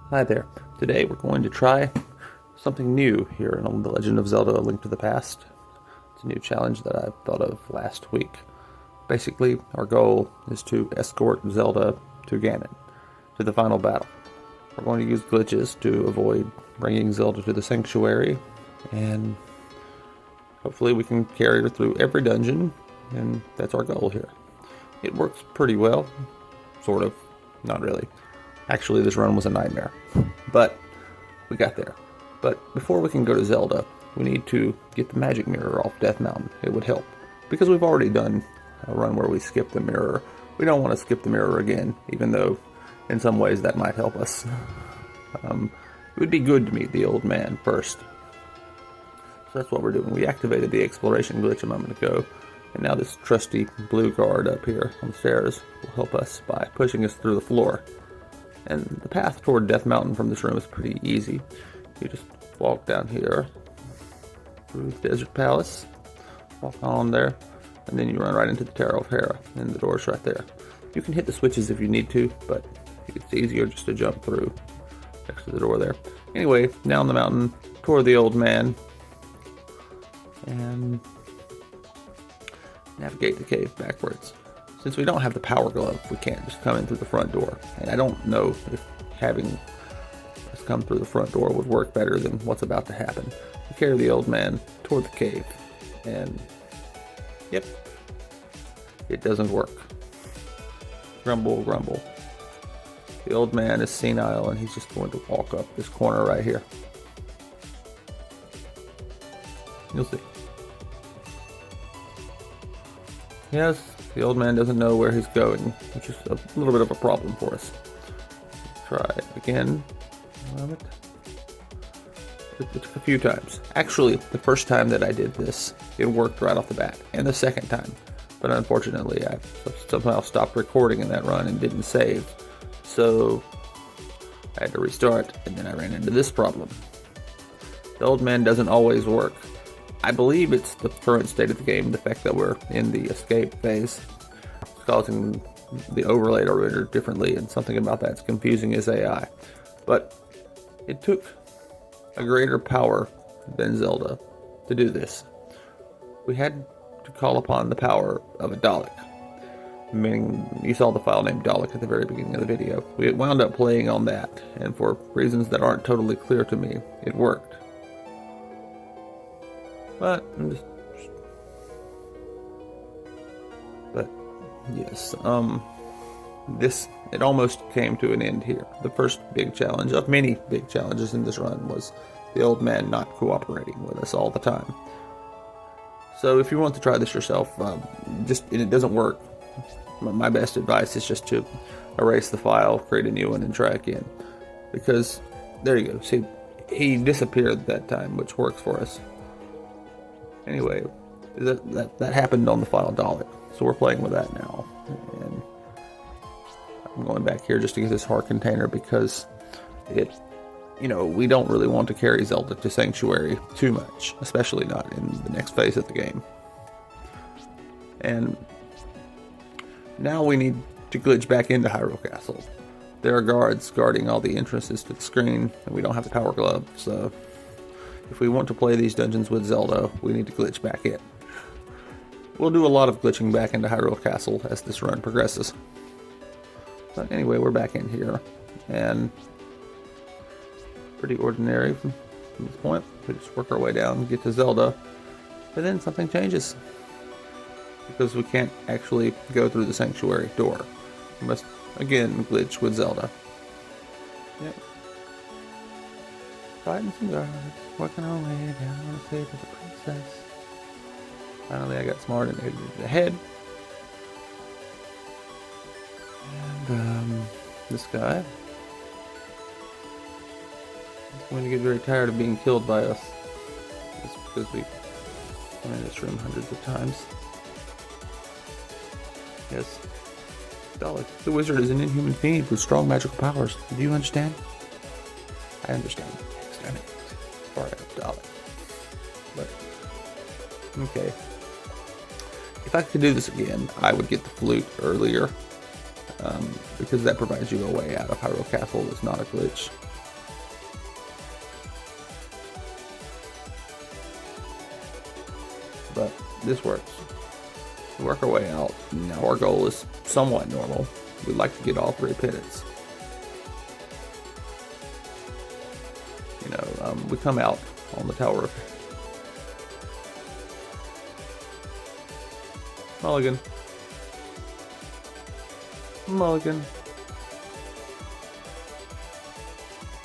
Hi there. Today we're going to try something new here on The Legend of Zelda: A Link to the Past. It's a new challenge that I thought of last week. Basically, our goal is to escort Zelda to Ganon, to the final battle. We're going to use glitches to avoid bringing Zelda to the sanctuary, and hopefully we can carry her through every dungeon, and that's our goal here. It works pretty well, sort of, not really. Actually, this run was a nightmare, but we got there. But before we can go to Zelda, we need to get the magic mirror off Death Mountain. It would help, because we've already done a run where we skipped the mirror. We don't want to skip the mirror again, even though in some ways that might help us. It would be good to meet the old man first. So that's what we're doing. We activated the exploration glitch a moment ago, and now this trusty blue guard up here on the stairs will help us by pushing us through the floor. And the path toward Death Mountain from this room is pretty easy. You just walk down here through the Desert Palace, walk on there, and then you run right into the Tower of Hera, and the door's right there. You can hit the switches if you need to, but it's easier just to jump through next to the door there. Anyway, down the mountain toward the old man, and navigate the cave backwards. Since we don't have the power glove, we can't just come in through the front door. And I don't know if having us come through the front door would work better than what's about to happen. We carry the old man toward the cave, and yep, it doesn't work. Grumble, grumble. The old man is senile, and he's just going to walk up this corner right here. You'll see. Yes, the old man doesn't know where he's going, which is a little bit of a problem for us. Try it again. It took a few times. Actually, the first time that I did this, it worked right off the bat, and the second time. But unfortunately, I somehow stopped recording in that run and didn't save. So I had to restart, and then I ran into this problem. The old man doesn't always work. I believe it's the current state of the game, the fact that we're in the escape phase. It's causing the overlay to render differently, and something about that's confusing his AI. But it took a greater power than Zelda to do this. We had to call upon the power of a Dalek. Meaning, you saw the file named Dalek at the very beginning of the video. We wound up playing on that, and for reasons that aren't totally clear to me, it worked. But yes, it almost came to an end here. The first big challenge of many big challenges in this run was the old man not cooperating with us all the time. So if you want to try this yourself, and it doesn't work, my best advice is just to erase the file, create a new one, and try again. Because, there you go, see, he disappeared that time, which works for us. Anyway, that happened on the file Dalek, so we're playing with that now. And I'm going back here just to get this heart container because we don't really want to carry Zelda to Sanctuary too much, especially not in the next phase of the game. And now we need to glitch back into Hyrule Castle. There are guards guarding all the entrances to the screen, and we don't have the power glove, so if we want to play these dungeons with Zelda, we need to glitch back in. We'll do a lot of glitching back into Hyrule Castle as this run progresses. But anyway, we're back in here, and pretty ordinary from this point. We just work our way down and get to Zelda, but then something changes. Because we can't actually go through the sanctuary door. We must, again, glitch with Zelda. Yep. Fighting some guards, working our way down to save the princess. Finally, I got smart and edited ahead. And, this guy is going to get very tired of being killed by us. Just because we've been in this room hundreds of times. Yes. Dalek, the wizard is an inhuman fiend with strong magical powers. Do you understand? I understand. Damn it. Sorry, Dalek. But, okay. If I could do this again, I would get the flute earlier. Because that provides you a way out of Hyrule Castle. It's not a glitch. this works. We work our way out. Now our goal is somewhat normal. We'd like to get all 3 penance. You know, we come out on the Tower of Mulligan. Mulligan.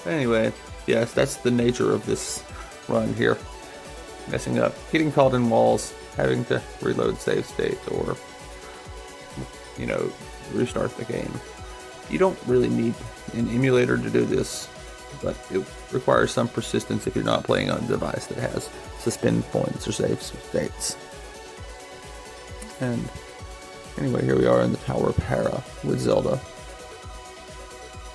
Anyway, yes, that's the nature of this run here. Messing up, getting caught in walls, having to reload save state, or, you know, restart the game. You don't really need an emulator to do this, but it requires some persistence if you're not playing on a device that has suspend points or save states. And anyway, here we are in the Tower of Hera with Zelda.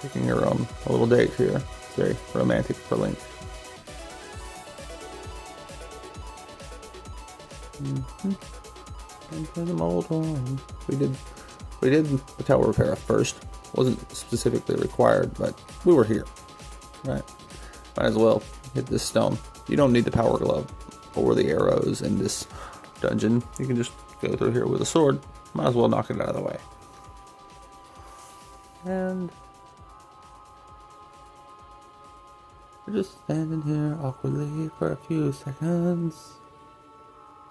Taking her on a little date here. It's very romantic for Link. Into the mold one. We did the Tower of Hera first. Wasn't specifically required, but we were here. Right? Might as well hit this stone. You don't need the power glove or the arrows in this dungeon. You can just go through here with a sword. Might as well knock it out of the way. And we're just standing here awkwardly for a few seconds.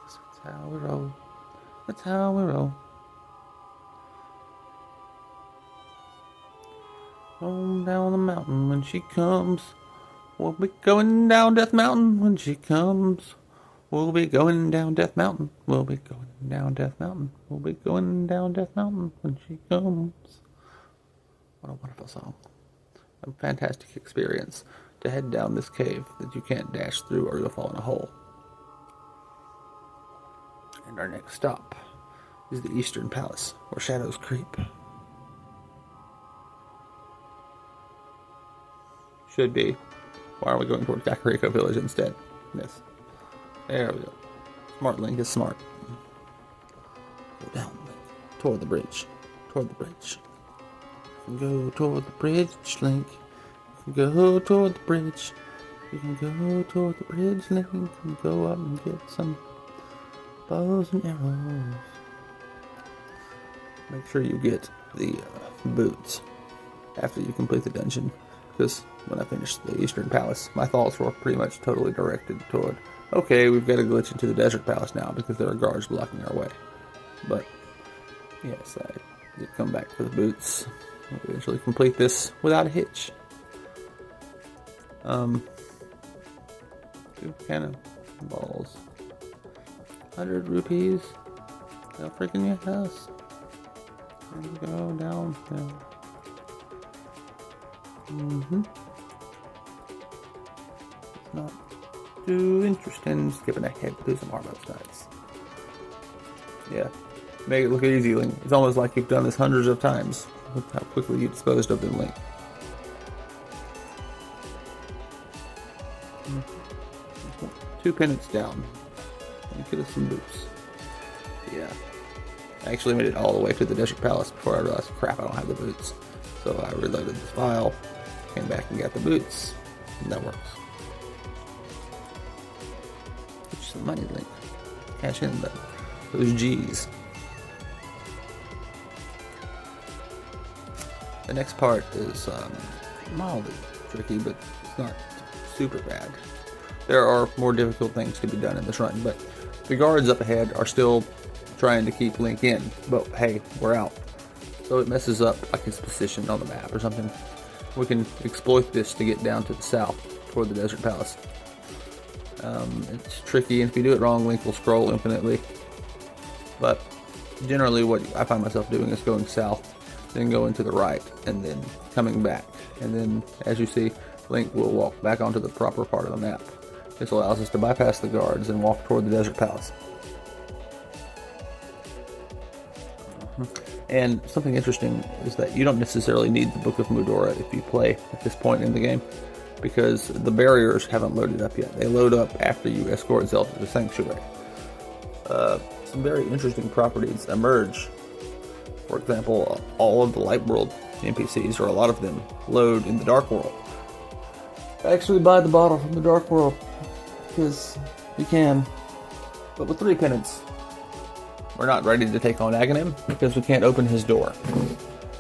That's how we roll. That's how we roll. Going down the mountain when she comes. We'll be going down Death Mountain when she comes. We'll be going down Death Mountain. We'll be going down Death Mountain. We'll be going down Death Mountain when she comes. What a wonderful song. A fantastic experience to head down this cave that you can't dash through or you'll fall in a hole. And our next stop is the Eastern Palace, where shadows creep. Should be. Why are we going toward Kakariko Village instead? Yes. There we go. Smart Link is smart. Go down, Link. Toward the bridge. Toward the bridge. You can go toward the bridge, Link. You can go toward the bridge. You can go toward the bridge, Link. You can go up and get some bows and arrows. Make sure you get the boots after you complete the dungeon. Because when I finished the Eastern Palace, my thoughts were pretty much totally directed toward, okay, we've got to glitch into the Desert Palace now because there are guards blocking our way. But, yes, I did come back for the boots. I'll eventually complete this without a hitch. 2 cannonballs. 100 rupees. They'll freaking your house. And go down. It's not too interesting. Skipping ahead through some Armor sites. Yeah. Make it look easy, Link. It's almost like you've done this hundreds of times. Look how quickly you disposed of them, Link. 2 penance down. And get us some boots. Yeah. I actually made it all the way to the Desert Palace before I realized, crap, I don't have the boots. So I reloaded this file, came back and got the boots, and that works. Get you some money, Link. Cash in those G's. The next part is mildly tricky, but it's not super bad. There are more difficult things to be done in this run, but the guards up ahead are still trying to keep Link in. But hey, we're out. So it messes up like his position on the map or something. We can exploit this to get down to the south toward the Desert Palace. It's tricky, and if you do it wrong, Link will scroll infinitely. But generally what I find myself doing is going south, then going to the right, and then coming back. And then, as you see, Link will walk back onto the proper part of the map. This allows us to bypass the guards and walk toward the Desert Palace. And something interesting is that you don't necessarily need the Book of Mudora if you play at this point in the game, because the barriers haven't loaded up yet. They load up after you escort Zelda to the Sanctuary. Some very interesting properties emerge. For example, all of the Light World NPCs, or a lot of them, load in the Dark World. Actually buy the bottle from the Dark World, because you can. But with 3 penance, we're not ready to take on Ganon because we can't open his door.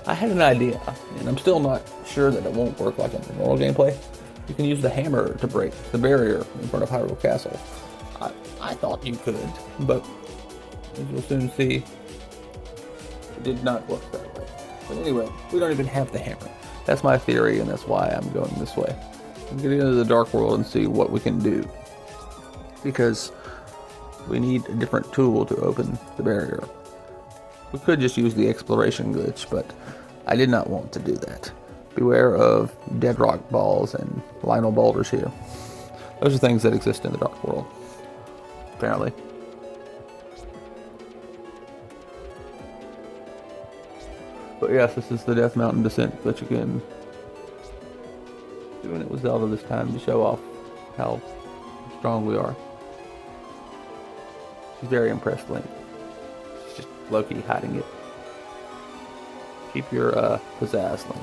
I had an idea, and I'm still not sure that it won't work like in the normal gameplay. You can use the hammer to break the barrier in front of Hyrule Castle. I thought you could, but as you'll soon see, it did not work that way. But anyway, we don't even have the hammer. That's my theory, and that's why I'm going this way. I'm getting into the Dark World and see what we can do. Because we need a different tool to open the barrier. We could just use the exploration glitch, but I did not want to do that. Beware of dead rock balls and Lionel boulders here. Those are things that exist in the Dark World, apparently. But yes, this is the Death Mountain descent glitch again. Doing it with Zelda this time to show off how strong we are. She's very impressed, Link. She's just low-key hiding it. Keep your pizzazz, Link.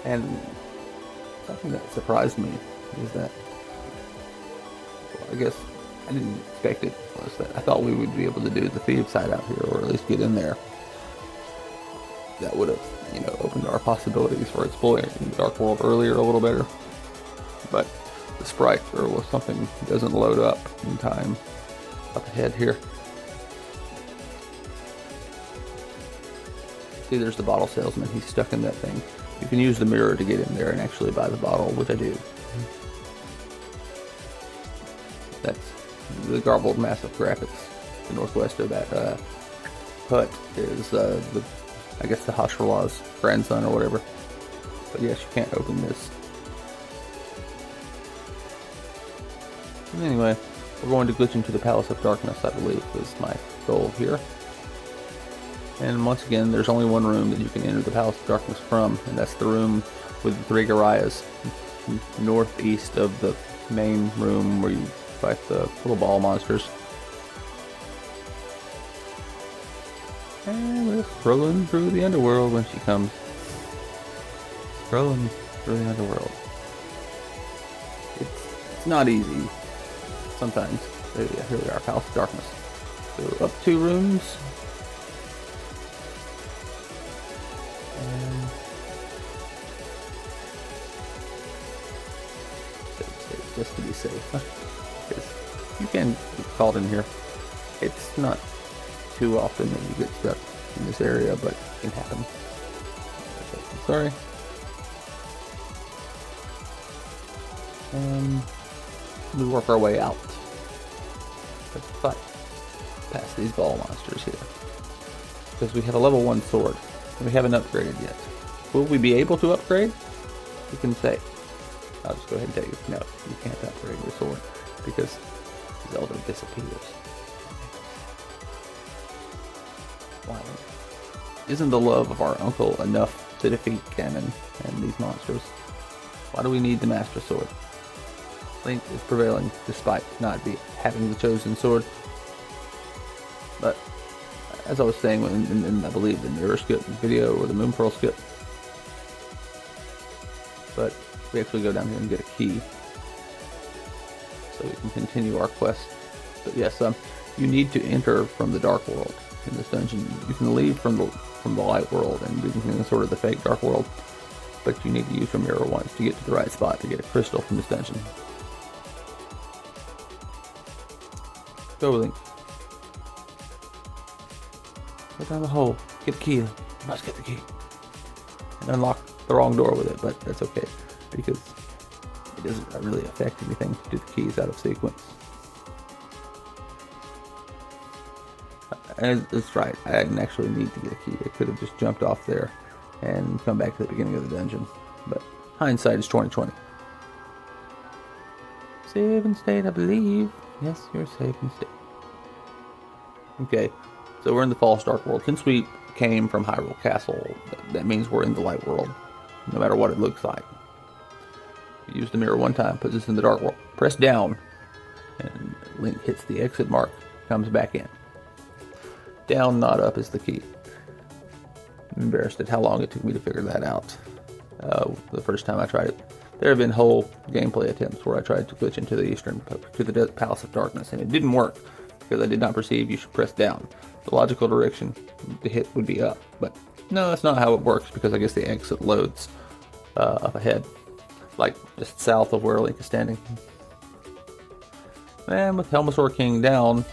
And something that surprised me is that, well, I guess I didn't expect it, was that I thought we would be able to do the Thieves' Hideout here, or at least get in there. That would have, opened our possibilities for exploring the Dark World earlier a little better. But the sprite, or something, doesn't load up in time up ahead here. See, there's the bottle salesman. He's stuck in that thing. You can use the mirror to get in there and actually buy the bottle, which I do. That's the garbled massive graphics. The northwest of that hut is I guess the Hashirla's grandson or whatever. But yes, you can't open this. And anyway, we're going to glitch into the Palace of Darkness, I believe, is my goal here. And once again, there's only one room that you can enter the Palace of Darkness from, and that's the room with the 3 Garayas, northeast of the main room where you fight the little ball monsters. And we're scrolling through the underworld when she comes. Scrolling through the underworld. It's not easy sometimes. Here we are, Palace of Darkness. So up 2 rooms. Just to be safe, because you can get caught in here. It's not too often that you get stuck in this area, but it can happen. Sorry. We work our way out. Let's fight past these ball monsters here, because we have a level 1 sword and we haven't upgraded yet. Will we be able to upgrade? You can say. I'll just go ahead and tell you, no, you can't upgrade your sword, because Zelda disappears. Why? Isn't the love of our uncle enough to defeat Ganon and these monsters? Why do we need the Master Sword? Link is prevailing despite not having the chosen sword. But, as I was saying in I believe, the Mirror Skip video, or the Moon Pearl Skip, but we actually go down here and get a key, so we can continue our quest. But yes, you need to enter from the Dark World in this dungeon. You can leave from the Light World and be in sort of the fake Dark World, but you need to use your mirror once to get to the right spot to get a crystal from this dungeon. Go, Link. Go down the hole. Get the key. You must get the key. And unlock the wrong door with it, but that's okay, because it doesn't really affect anything to do the keys out of sequence. And it's right, I didn't actually need to get a key. I could have just jumped off there and come back to the beginning of the dungeon. But hindsight is 20/20. Save and state, I believe. Yes, you're safe and state. Okay, so we're in the false Dark World. Since we came from Hyrule Castle, that means we're in the Light World, no matter what it looks like. Use the mirror one time, puts us in the Dark World. Press down, and Link hits the exit mark, comes back in. Down, not up is the key. I'm embarrassed at how long it took me to figure that out. the first time I tried it. There have been whole gameplay attempts where I tried to glitch into the Palace of Darkness, and it didn't work because I did not perceive you should press down. The logical direction to hit would be up, but no, that's not how it works because I guess the exit loads up ahead, like just south of where Link is standing. And with Helmasaur King down,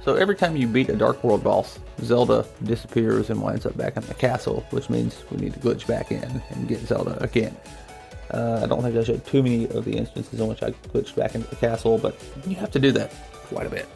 so every time you beat a Dark World boss, Zelda disappears and winds up back in the castle, which means we need to glitch back in and get Zelda again. I don't think I showed too many of the instances in which I glitched back into the castle, but you have to do that quite a bit.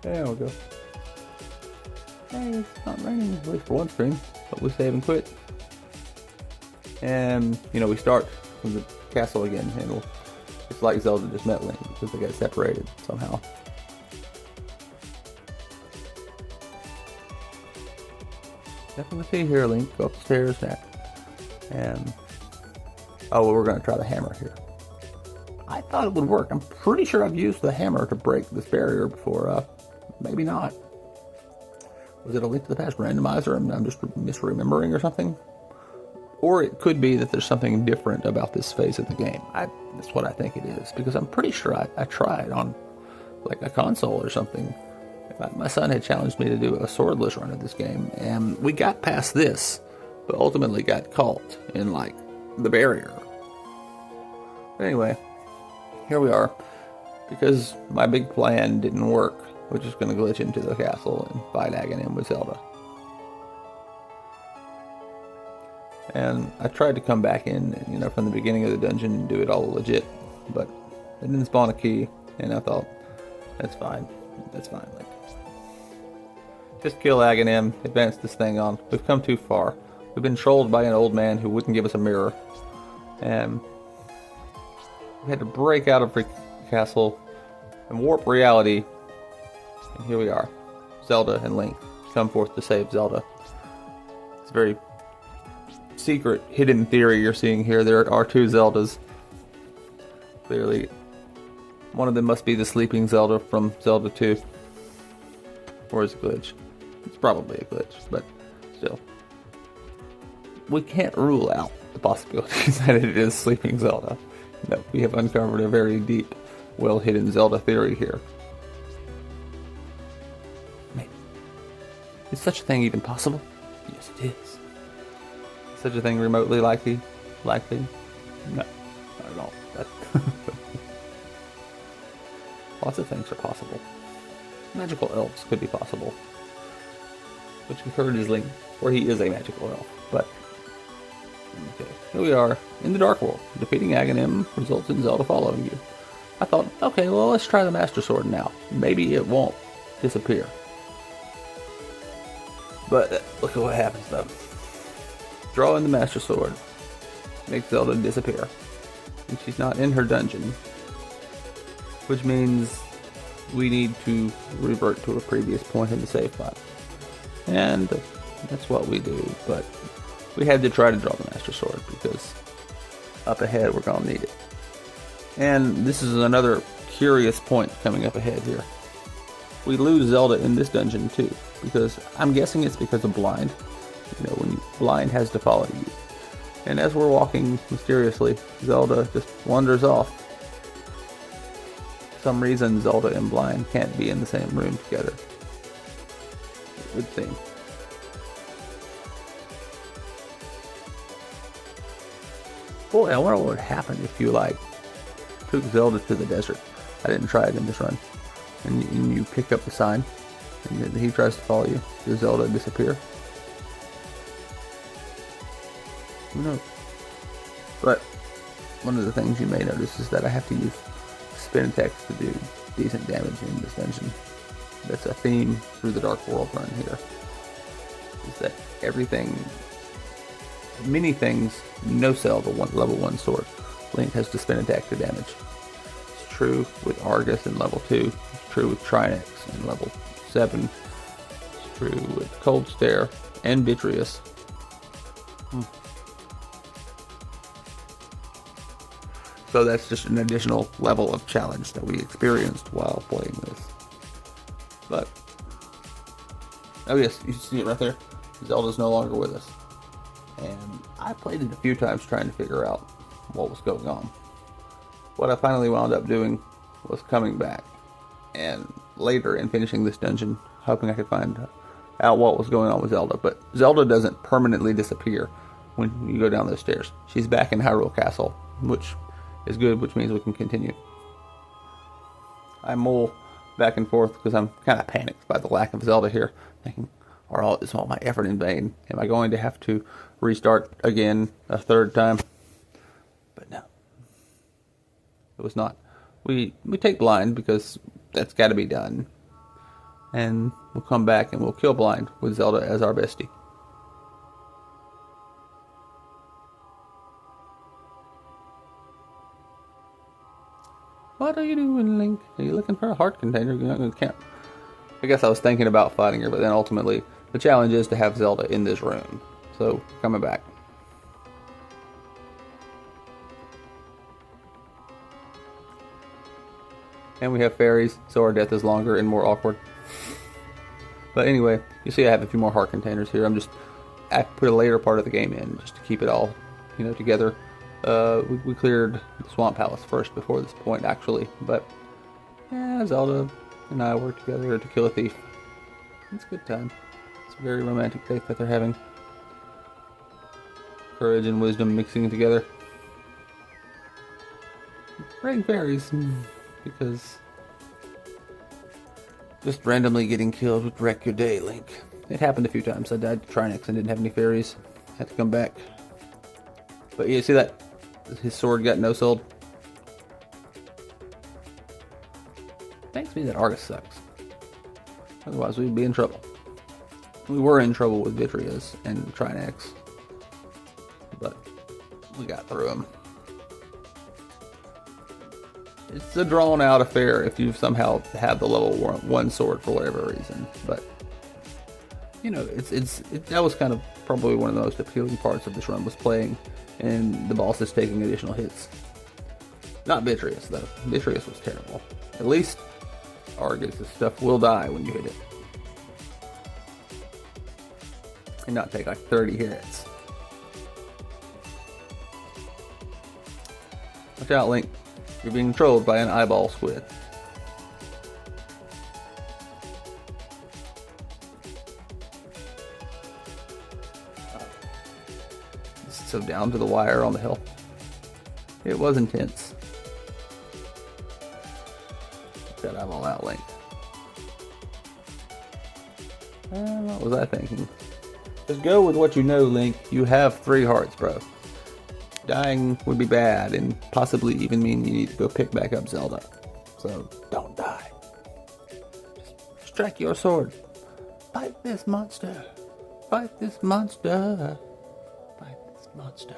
There we go. Hey, it's not raining, at least for one stream, but we save and quit. And, we start from the castle again, and it's like Zelda just met Link, because they got separated somehow. Nothing to see here, Link. Go upstairs now. And, we're going to try the hammer here. I thought it would work. I'm pretty sure I've used the hammer to break this barrier before, maybe not. Was it a Link to the Past randomizer and I'm just misremembering or something? Or it could be that there's something different about this phase of the game. That's what I think it is, because I'm pretty sure I tried on like a console or something. My son had challenged me to do a swordless run of this game, and we got past this, but ultimately got caught in like the barrier. But anyway, here we are, because my big plan didn't work. We're just going to glitch into the castle and fight Ganon with Zelda. And I tried to come back in, from the beginning of the dungeon and do it all legit, but it didn't spawn a key, and I thought, that's fine. Like, just kill Ganon, advance this thing on. We've come too far. We've been trolled by an old man who wouldn't give us a mirror, and we had to break out of the castle and warp reality. And here we are. Zelda and Link come forth to save Zelda. It's a very secret, hidden theory you're seeing here. There are two Zeldas. Clearly, one of them must be the sleeping Zelda from Zelda 2. Or is it a glitch? It's probably a glitch, but still. We can't rule out the possibility that it is sleeping Zelda. No, we have uncovered a very deep, well-hidden Zelda theory here. Is such a thing even possible? Yes, it is. Is such a thing remotely likely? Likely? No, not at all. Lots of things are possible. Magical elves could be possible, which encourages Link, or he is a magical elf. But okay, here we are in the Dark World. Defeating Ganon results in Zelda following you. I thought, okay, well, let's try the Master Sword now. Maybe it won't disappear. But look at what happens though. Drawing the Master Sword makes Zelda disappear. And she's not in her dungeon. Which means we need to revert to a previous point in the save file. And that's what we do. But we had to try to draw the Master Sword because up ahead we're going to need it. And this is another curious point coming up ahead here. We lose Zelda in this dungeon too, because I'm guessing it's because of blind. When blind has to follow you. And as we're walking mysteriously, Zelda just wanders off. For some reason, Zelda and blind can't be in the same room together. It would seem. Boy, I wonder what would happen if you took Zelda to the desert. I didn't try it in this run. And you pick up the sign, and he tries to follow you. Does Zelda disappear? Who knows? But one of the things you may notice is that I have to use spin attacks to do decent damage in this dungeon. That's a theme through the Dark World run here. Is that everything, many things, no sell the level 1 sword. Link has to spin attack to damage. It's true with Argus in level 2. It's true with Trinex in level 7. It's through with Cold Stare and Vitreous. So that's just an additional level of challenge that we experienced while playing this. But, oh yes, you see it right there. Zelda's no longer with us. And I played it a few times trying to figure out what was going on. What I finally wound up doing was coming back. And later in finishing this dungeon, hoping I could find out what was going on with Zelda. But Zelda doesn't permanently disappear when you go down those stairs. She's back in Hyrule Castle, which is good, which means we can continue. I mull back and forth because I'm kind of panicked by the lack of Zelda here, thinking, is all my effort in vain? Am I going to have to restart again a third time? But no, it was not. We take Blind because that's got to be done, and we'll come back and we'll kill Blind with Zelda as our bestie. What are you doing, Link? Are you looking for a heart container? You're not going to camp. I guess I was thinking about fighting her, but then ultimately the challenge is to have Zelda in this room. So, coming back. And we have fairies, so our death is longer and more awkward. But anyway, you see I have a few more heart containers here. I put a later part of the game in just to keep it all, together. We cleared the Swamp Palace first before this point, actually. But, yeah, Zelda and I worked together to kill a thief. It's a good time. It's a very romantic date that they're having. Courage and wisdom mixing together. Praying fairies, because just randomly getting killed would wreck your day, Link. It happened a few times. I died to Trinex and didn't have any fairies. Had to come back. But you see that? His sword got no-sold. Thanks me that Argus sucks. Otherwise we'd be in trouble. We were in trouble with Vitreous and Trinex. But we got through them. It's a drawn-out affair if you somehow have the level 1 sword for whatever reason. But, that was kind of probably one of the most appealing parts of this run, was playing and the bosses taking additional hits. Not Vitreous, though. Vitreous was terrible. At least Argus' stuff will die when you hit it. And not take like 30 hits. Watch out, Link. You're being trolled by an eyeball squid. So down to the wire on the hill. It was intense. That eyeball out, Link. What was I thinking? Just go with what you know, Link. You have 3 hearts, bro. Dying would be bad, and possibly even mean you need to go pick back up Zelda. So, don't die. Just strike your sword. Fight this monster. Fight this monster. Fight this monster.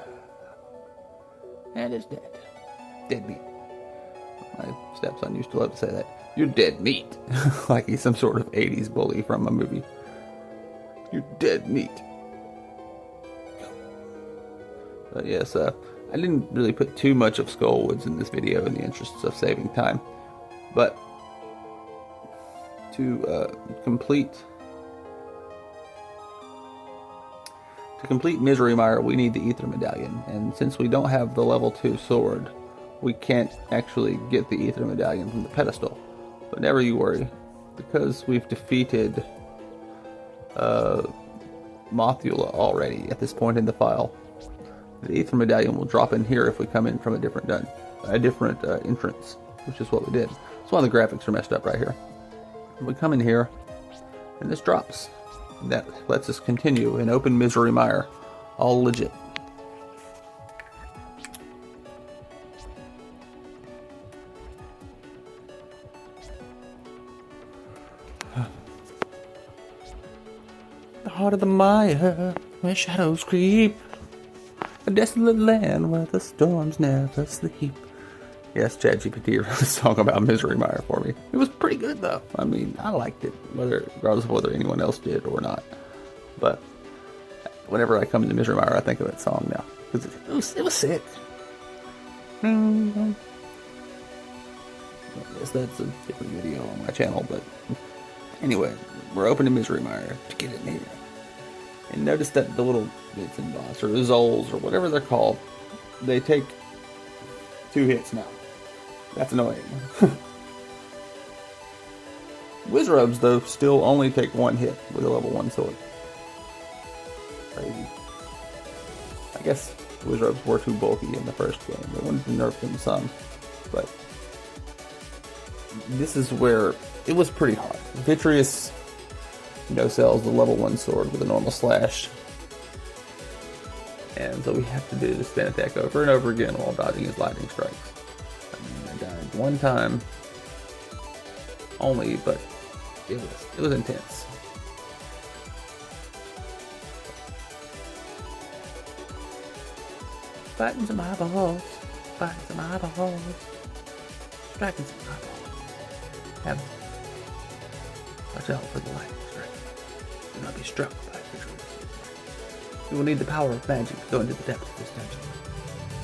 And it's dead. Dead meat. My stepson used to love to say that. You're dead meat. Like he's some sort of 80s bully from a movie. You're dead meat. But yes, I didn't really put too much of Skullwoods in this video in the interests of saving time. But to complete Misery Mire, we need the Ether Medallion. And since we don't have the level 2 sword, we can't actually get the Ether Medallion from the pedestal. But never you worry, because we've defeated Mothula already at this point in the file. The Ether Medallion will drop in here if we come in from a different entrance, which is what we did. That's why the graphics are messed up right here. We come in here, and this drops. That lets us continue and open Misery Mire. All legit. The heart of the mire, where shadows creep. A desolate land where the storms never sleep. Yes, ChatGPT wrote a song about Misery Mire for me. It was pretty good though. I mean, I liked it, regardless of whether anyone else did or not. But whenever I come into Misery Mire, I think of that song now because it was sick. I guess that's a different video on my channel, but anyway, we're opening Misery Mire to get in here. And notice that the little bits and boss, or the Zols, or whatever they're called, they take 2 hits now. That's annoying. Wizrobes, though, still only take 1 hit with a level 1 sword. Crazy. I guess Wizrobes were too bulky in the first game. They wanted to nerf them some, but this is where it was pretty hard. Vitreous, sells the level 1 sword with a normal slash. And so we have to do the spin attack over and over again while dodging his lightning strikes. I mean, I died 1 time only, but it was intense. Fighting some eyeballs, fighting some eyeballs, striking some eyeballs. Watch out for the lightning strike. Do not be struck by Vitreous. You will need the power of magic to go into the depths of this dungeon,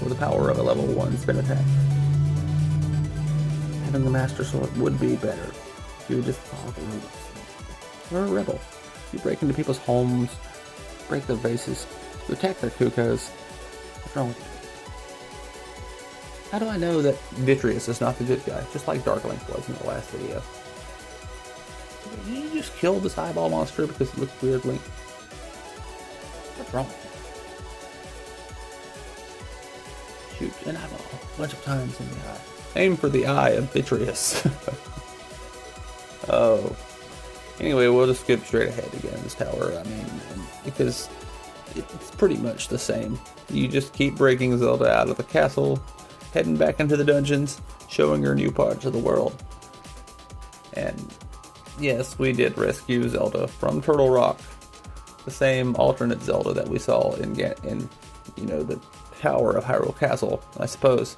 or the power of a level 1 spin attack. Having the Master Sword would be better if you would just follow the rules. You're a rebel. You break into people's homes, break their vases, you attack their kukas. What's wrong with you? How do I know that Vitreous is not the good guy, just like Darklink was in the last video? Did you just kill this eyeball monster because it looks weird, Link? What's wrong? Shoot an eyeball a bunch of times in the eye. Aim for the eye of Vitreous. Oh. Anyway, we'll just skip straight ahead again in this tower. I mean, because it's pretty much the same. You just keep breaking Zelda out of the castle, heading back into the dungeons, showing her new parts of the world. And yes, we did rescue Zelda from Turtle Rock. The same alternate Zelda that we saw in the Tower of Hyrule Castle, I suppose.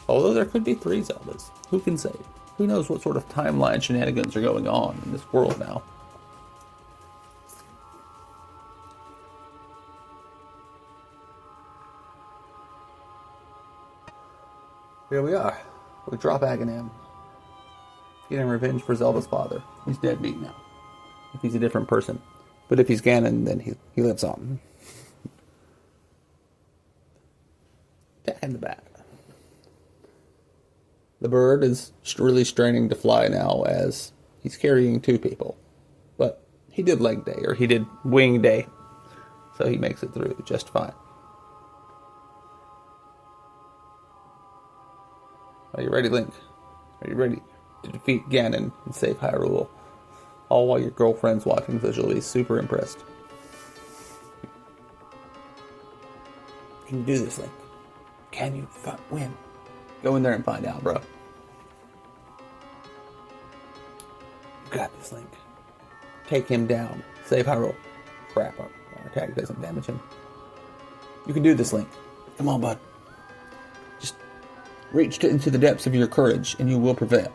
Although there could be 3 Zeldas. Who can say? Who knows what sort of timeline shenanigans are going on in this world now? Here we are, with Drop Ganon, getting revenge for Zelda's father. He's deadbeat now, if he's a different person. But if he's Ganon, then he lives on. Attack in the back. The bird is really straining to fly now as he's carrying 2 people. But he did leg day, or he did wing day, so he makes it through just fine. Are you ready, Link? Are you ready to defeat Ganon and save Hyrule? All while your girlfriend's watching, so she'll be super impressed. Can you do this, Link? Can you win? Go in there and find out, bro. You got this, Link. Take him down. Save Hyrule. Crap, our attack doesn't damage him. You can do this, Link. Come on, bud. Just reach into the depths of your courage, and you will prevail.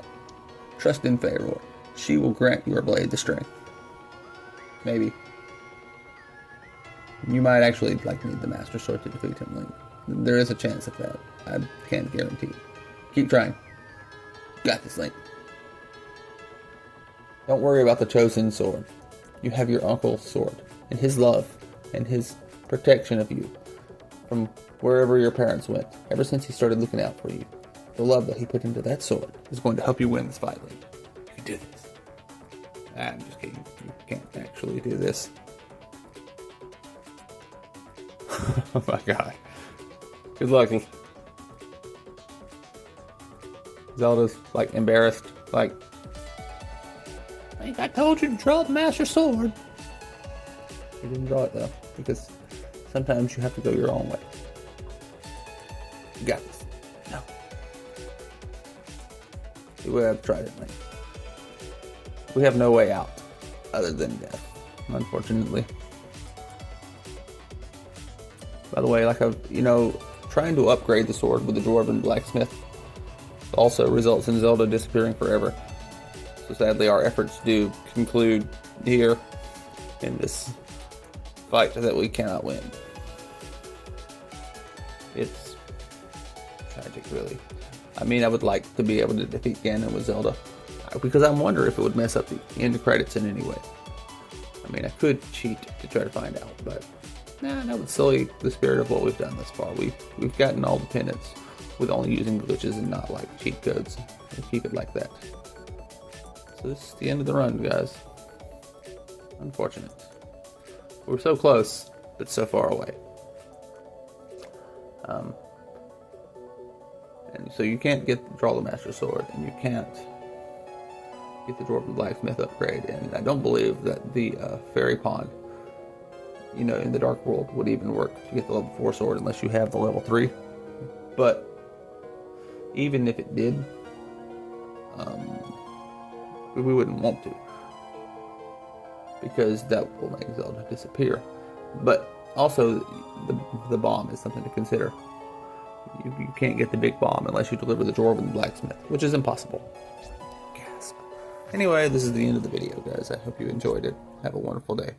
Trust in Faeror. She will grant your blade the strength. Maybe. You might actually need the Master Sword to defeat him, Link. There is a chance of that. I can't guarantee. Keep trying. Got this, Link. Don't worry about the chosen sword. You have your uncle's sword, and his love, and his protection of you from wherever your parents went, ever since he started looking out for you. The love that he put into that sword is going to help you win this fight, Link. You can do this. I'm just kidding. You can't actually do this. Oh my god. Good luck. Zelda's embarrassed. I told you to draw the Master Sword. He didn't draw it though, because sometimes you have to go your own way. You got this. No. We have tried it, Link. We have no way out other than death, unfortunately. By the way, trying to upgrade the sword with the Dwarven blacksmith, also results in Zelda disappearing forever. So sadly, our efforts do conclude here in this fight that we cannot win. It's tragic, really. I mean, I would like to be able to defeat Ganon with Zelda, because I wonder if it would mess up the end credits in any way. I mean, I could cheat to try to find out, but that would sully the spirit of what we've done thus far. We've gotten all the penance with only using glitches and not like cheat codes. We'll keep it like that. So this is the end of the run, guys. Unfortunate. We're so close, but so far away. And so you can't draw the Master Sword, and you can't get the Dwarven Blacksmith upgrade. And I don't believe that the Fairy Pond, in the Dark World, would even work to get the level 4 sword unless you have the level 3. But even if it did, we wouldn't want to, because that will make Zelda disappear. But also, the bomb is something to consider. You can't get the big bomb unless you deliver the Dwarven Blacksmith, which is impossible. Gasp. Anyway, this is the end of the video, guys. I hope you enjoyed it. Have a wonderful day.